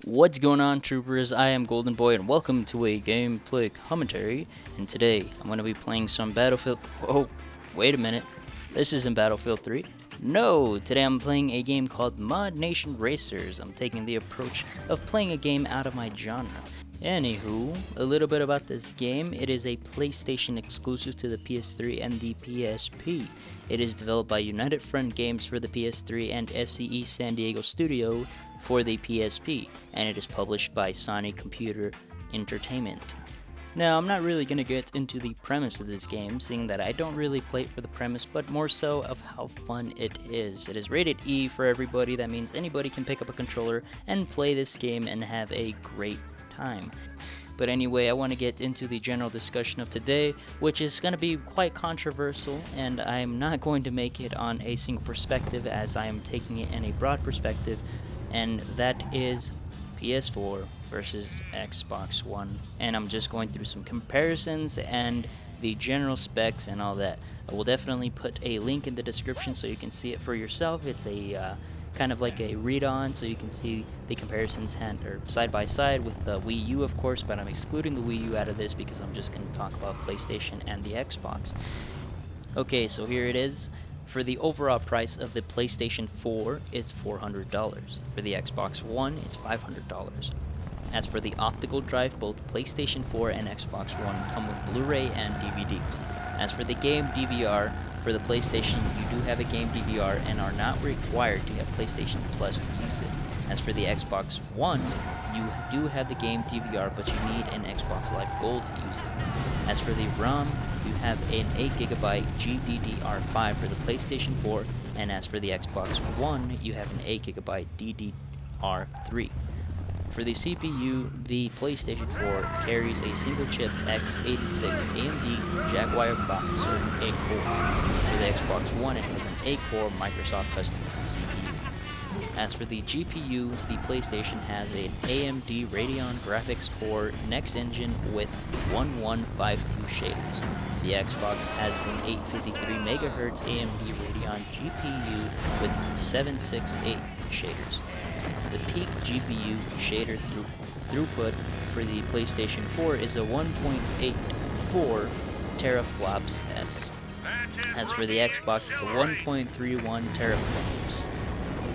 What's going on, troopers? I am Golden Boy and welcome to a gameplay commentary. And today I'm going to be playing some Battlefield. Oh, wait a minute. This isn't Battlefield 3. No, today I'm playing a game called ModNation Racers. I'm taking the approach of playing a game out of my genre. Anywho, a little bit about this game. It is a PlayStation exclusive to the PS3 and the PSP. It is developed by United Front Games for the PS3 and SCE San Diego Studio for the PSP, and it is published by Sony Computer Entertainment. Now, I'm not really going to get into the premise of this game, seeing that I don't really play it for the premise, but more so of how fun it is. It is rated E for everybody. That means anybody can pick up a controller and play this game and have a great time. But anyway, I want to get into the general discussion of today, which is going to be quite controversial, and I'm not going to make it on a single perspective as I am taking it in a broad perspective, and that is PS4 versus Xbox One. And I'm just going through some comparisons and the general specs and all that. I will definitely put a link in the description so you can see it for yourself. It's a kind of like a read-on, so you can see the comparisons side by side with the Wii U, of course, but I'm excluding the Wii U out of this because I'm just going to talk about PlayStation and the Xbox. Okay, so here it is. For the overall price of the PlayStation 4, it's $400. For the Xbox One, it's $500. As for the optical drive, both PlayStation 4 and Xbox One come with Blu-ray and DVD. As for the game DVR, for the PlayStation, you do have a game DVR and are not required to have PlayStation Plus to use it. As for the Xbox One, you do have the game DVR, but you need an Xbox Live Gold to use it. As for the ROM, you have an 8GB GDDR5 for the PlayStation 4, and as for the Xbox One, you have an 8GB DDR3. For the CPU, the PlayStation 4 carries a single-chip x86 AMD Jaguar processor 8-core. For the Xbox One, it has an 8-core Microsoft custom CPU. As for the GPU, the PlayStation has an AMD Radeon Graphics Core Next Engine with 1152 shaders. The Xbox has an 853 MHz AMD Radeon GPU with 768 shaders. The peak GPU shader throughput for the PlayStation 4 is a 1.84 teraflops S. As for the Xbox, it's a 1.31 teraflops.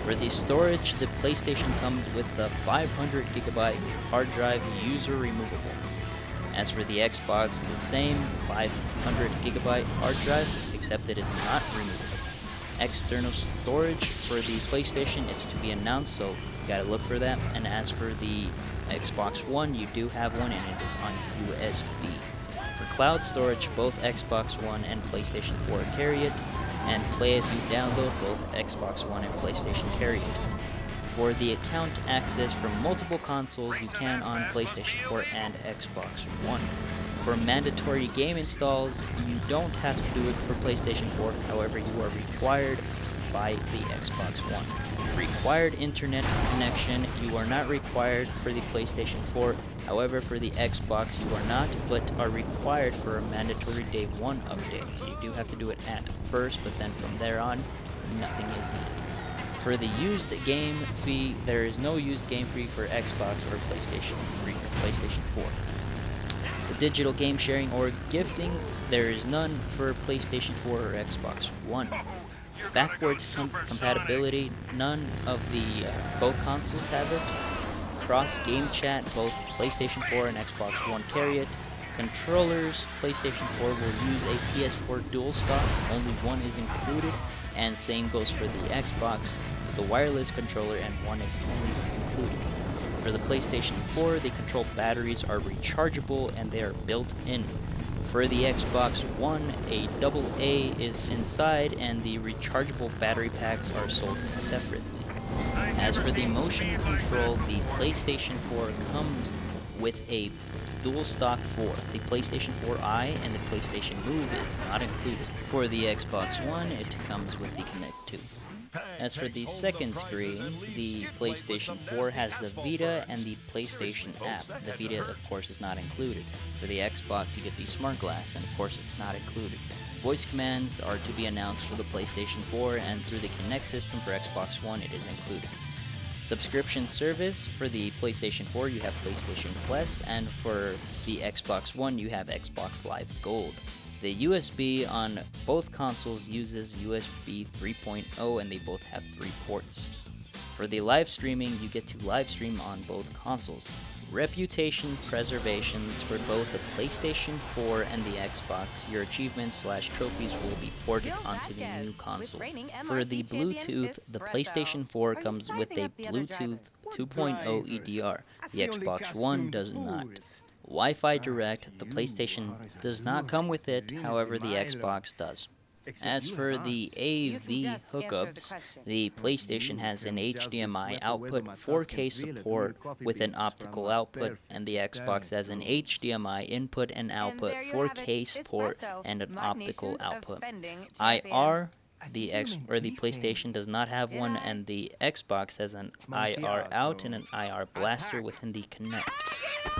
For the storage, the PlayStation comes with a 500GB hard drive, user removable. As for the Xbox, the same 500GB hard drive, except it is not removable. External storage for the PlayStation, it's to be announced, so you gotta look for that. And as for the Xbox One, you do have one, and it is on USB. For cloud storage, both Xbox One and PlayStation 4 carry it, and play as you download. Both Xbox One and PlayStation carry it. For the account access from multiple consoles, you can on PlayStation 4 and Xbox One. For mandatory game installs, you don't have to do it for PlayStation 4, however you are required by the Xbox One. Required internet connection, you are not required for the PlayStation 4, however for the Xbox you are not, but are required for a mandatory day 1 update, so you do have to do it at first, but then from there on, nothing is needed. For the used game fee, there is no used game fee for Xbox or PlayStation 3 or PlayStation 4. The digital game sharing or gifting, there is none for PlayStation 4 or Xbox One. Backwards compatibility, none of the both consoles have it. Cross game chat, both PlayStation 4 and Xbox One carry it. Controllers, PlayStation 4 will use a PS4 dual stock, only one is included, and same goes for the Xbox, the wireless controller, and one is only included. For the PlayStation 4, the control batteries are rechargeable and they are built in. For the Xbox One, a AA is inside and the rechargeable battery packs are sold separately. As for the motion control, the PlayStation 4 comes with a dual stock 4. The PlayStation 4i and the PlayStation Move is not included. For the Xbox One, it comes with the Kinect 2. As for the second screens, the PlayStation 4 has the Vita and the PlayStation app. The Vita, of course, is not included. For the Xbox, you get the Smart Glass, and of course, it's not included. Voice commands are to be announced for the PlayStation 4, and through the Kinect system for Xbox One, it is included. Subscription service: for the PlayStation 4 you have PlayStation Plus, and for the Xbox One you have Xbox Live Gold. The USB on both consoles uses USB 3.0 and they both have 3 ports. For the live streaming, you get to live stream on both consoles. Reputation preservations: for both the PlayStation 4 and the Xbox, your achievements/trophies will be ported onto the new console. For the Bluetooth, the PlayStation 4 comes with a Bluetooth 2.0 EDR. The Xbox One does not. Wi-Fi Direct: the PlayStation does not come with it, however the Xbox does. As for the AV hookups, the PlayStation has an HDMI output, 4K support with an optical output, and the Xbox has an HDMI input and output, 4K support, and an optical output. IR, the PlayStation does not have one, and the Xbox has an IR out and an IR blaster within the Kinect.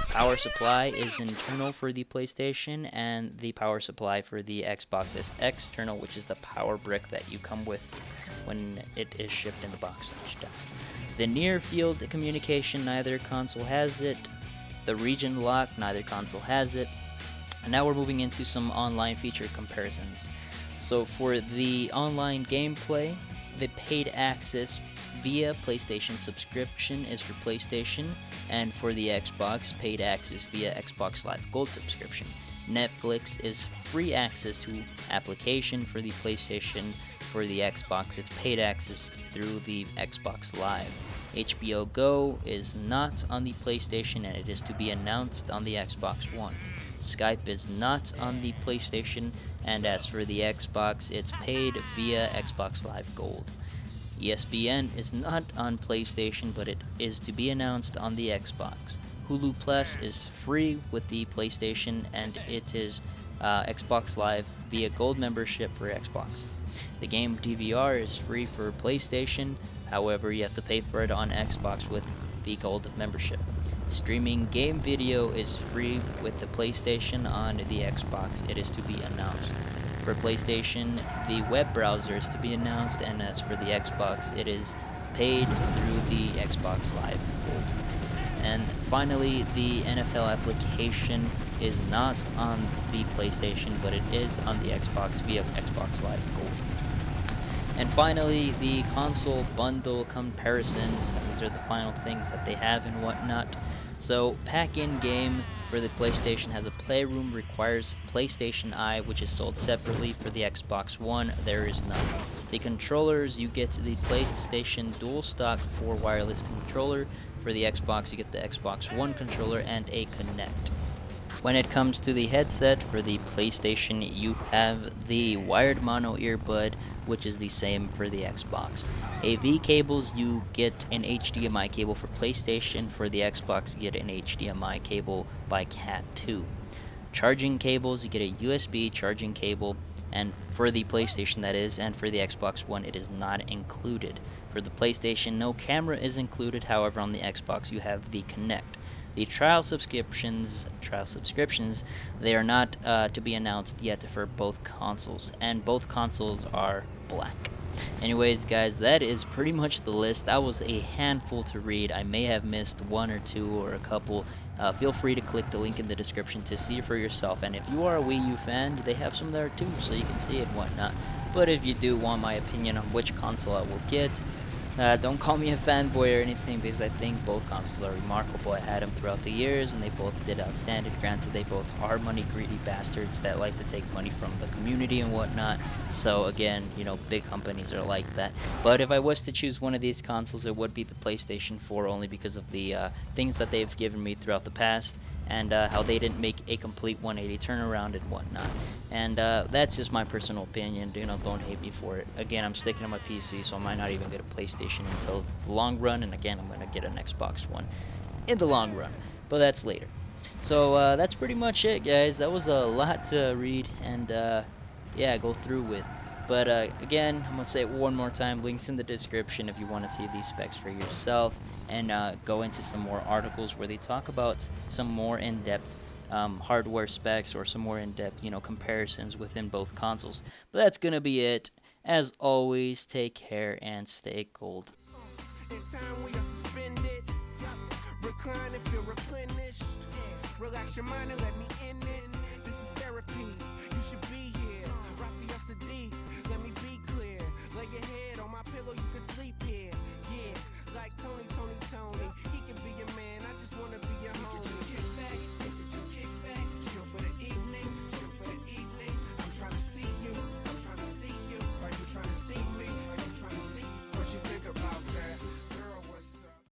Power supply is internal for the PlayStation, and the power supply for the Xbox is external, which is the power brick that you come with when it is shipped in the box and stuff. The near field communication, neither console has it. The region lock, neither console has it. And now we're moving into some online feature comparisons. So for the online gameplay, the paid access via PlayStation subscription is for PlayStation, and for the Xbox, paid access via Xbox Live Gold subscription. Netflix is free access to application for the PlayStation. For the Xbox, it's paid access through the Xbox Live. HBO Go is not on the PlayStation, and it is to be announced on the Xbox One. Skype is not on the PlayStation, and as for the Xbox, it's paid via Xbox Live Gold. ESPN is not on PlayStation, but it is to be announced on the Xbox. Hulu Plus is free with the PlayStation, and it is Xbox Live via Gold membership for Xbox. The game DVR is free for PlayStation, however you have to pay for it on Xbox with the Gold membership. Streaming game video is free with the PlayStation. On the Xbox, it is to be announced. For PlayStation, the web browser is to be announced, and as for the Xbox, it is paid through the Xbox Live Gold. And finally, the NFL application is not on the PlayStation, but it is on the Xbox via Xbox Live Gold. And finally, the console bundle comparisons. These are the final things that they have and whatnot. So, pack-in game for the PlayStation has a playroom, requires PlayStation Eye, which is sold separately. For the Xbox One, there is none. The controllers, you get the PlayStation Dual Stock 4 wireless controller. For the Xbox, you get the Xbox One controller and a Kinect. When it comes to the headset, for the PlayStation, you have the wired mono earbud, which is the same for the Xbox. AV cables, you get an HDMI cable for PlayStation. For the Xbox, you get an HDMI cable by Cat 2. Charging cables, you get a USB charging cable, and for the PlayStation that is, and for the Xbox One it is not included. For the PlayStation, no camera is included, however on the Xbox you have the Kinect. The trial subscriptions, they are not to be announced yet for both consoles, and both consoles are black. Anyways, guys, that is pretty much the list. That was a handful to read. I may have missed one or two or a couple. Feel free to click the link in the description to see for yourself, and if you are a Wii U fan, they have some there too, so you can see it and whatnot. But if you do want my opinion on which console I will get, don't call me a fanboy or anything, because I think both consoles are remarkable. I had them throughout the years, and they both did outstanding. Granted, they both are money-greedy bastards that like to take money from the community and whatnot. So again, you know, big companies are like that. But if I was to choose one of these consoles, it would be the PlayStation 4, only because of the things that they've given me throughout the past, and how they didn't make a complete 180 turnaround and whatnot. And that's just my personal opinion. You know, don't hate me for it. Again, I'm sticking to my PC, so I might not even get a PlayStation until the long run. And again, I'm gonna get an Xbox One in the long run, but that's later. So that's pretty much it, guys. That was a lot to read and yeah, go through with. But again, I'm going to say it one more time. Links in the description if you want to see these specs for yourself, and go into some more articles where they talk about some more in-depth hardware specs, or some more in-depth, you know, comparisons within both consoles. But that's going to be it. As always, take care and stay gold. In time we are suspended. Recline and feel replenished. Relax your mind and let me in it.